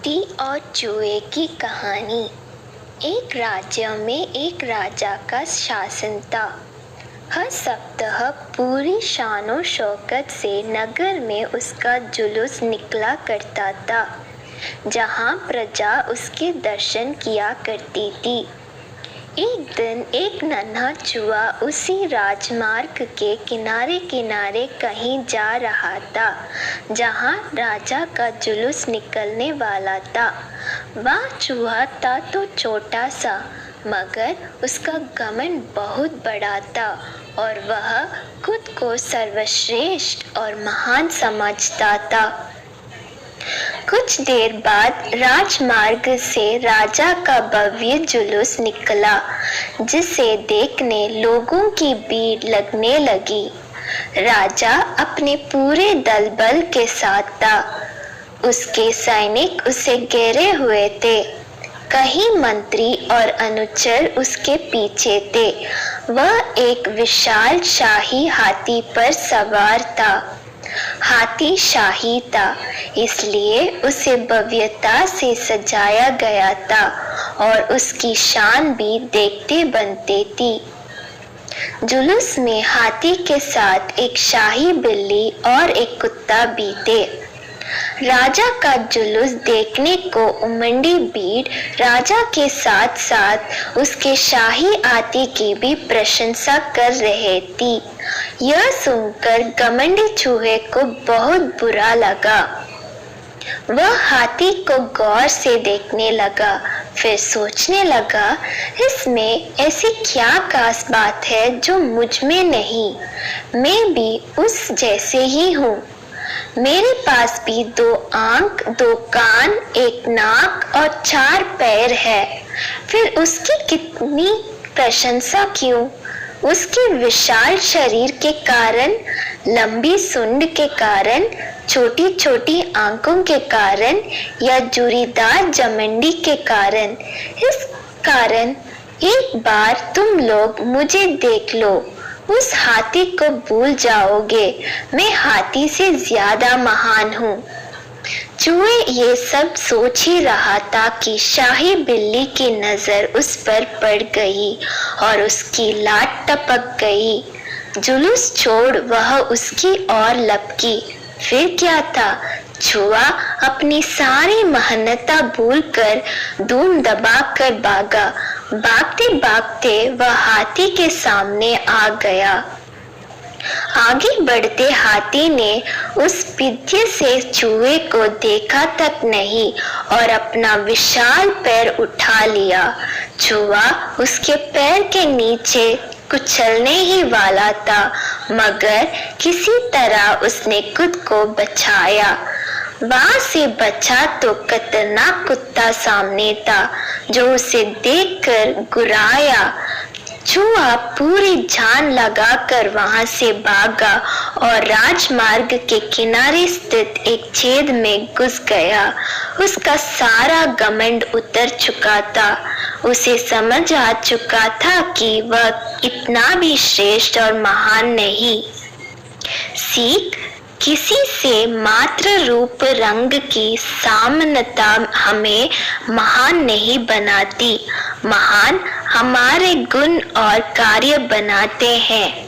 हाथी और चूहे की कहानी। एक राज्य में एक राजा का शासन था। हर सप्ताह पूरी शानो शौकत से नगर में उसका जुलूस निकला करता था, जहाँ प्रजा उसके दर्शन किया करती थी। एक दिन एक नन्हा चूहा उसी राजमार्ग के किनारे किनारे कहीं जा रहा था, जहाँ राजा का जुलूस निकलने वाला था। वह चूहा था तो छोटा सा, मगर उसका घमंड बहुत बड़ा था और वह खुद को सर्वश्रेष्ठ और महान समझता था। कुछ देर बाद राजमार्ग से राजा का भव्य जुलूस निकला, जिसे देखने लोगों की भीड़ लगने लगी। राजा अपने पूरे दल बल के साथ था। उसके सैनिक उसे घेरे हुए थे। कई मंत्री और अनुचर उसके पीछे थे। वह एक विशाल शाही हाथी पर सवार था। हाथी शाही था, इसलिए उसे भव्यता से सजाया गया था और उसकी शान भी देखते बनते थी। जुलूस में हाथी के साथ एक शाही बिल्ली और एक कुत्ता भी थे। राजा का जुलूस देखने को उमड़ी भीड़ राजा के साथ साथ उसके शाही हाथी की भी प्रशंसा कर रहे थी। यह सुनकर घमंडी चूहे को बहुत बुरा लगा। वह हाथी को गौर से देखने लगा, फिर सोचने लगा, इसमें ऐसी क्या खास बात है जो मुझ में नहीं। मैं भी उस जैसे ही हूँ। मेरे पास भी 2 आंख, 2 कान, 1 नाक और 4 पैर है। फिर उसकी कितनी प्रशंसा क्यों? उसके विशाल शरीर के कारण, लंबी सूंड के कारण, छोटी छोटी आंखों के कारण या जुरीदार जमंडी के कारण? इस कारण एक बार तुम लोग मुझे देख लो, उस हाथी को भूल जाओगे। मैं हाथी से ज्यादा महान हूँ। चूहे ये सब सोच ही रहा था कि शाही बिल्ली की नजर उस पर पड़ गई और उसकी लात टपक गई। जुलूस छोड़ वह उसकी ओर लपकी। फिर क्या था? चूहा अपनी सारी मेहनत भूलकर धूम दबाकर भागा। भागते भागते वह हाथी के सामने आ गया। आगे बढ़ते हाथी ने उस विद्य से चूहे को देखा तक नहीं और अपना विशाल पैर उठा लिया। चूहा उसके पैर के नीचे कुचलने ही वाला था, मगर किसी तरह उसने खुद को बचाया। वहां से बचा तो खतरनाक कुत्ता सामने था, जो उसे देखकर गुर्राया। चूहा पूरी जान लगाकर वहां से भागा और राजमार्ग के किनारे स्थित एक छेद में घुस गया। उसका सारा घमंड उतर चुका था। उसे समझ आ चुका था कि वह इतना भी श्रेष्ठ और महान नहीं। सीख: किसी से मात्र रूप रंग की समानता हमें महान नहीं बनाती। महान हमारे गुण और कार्य बनाते हैं।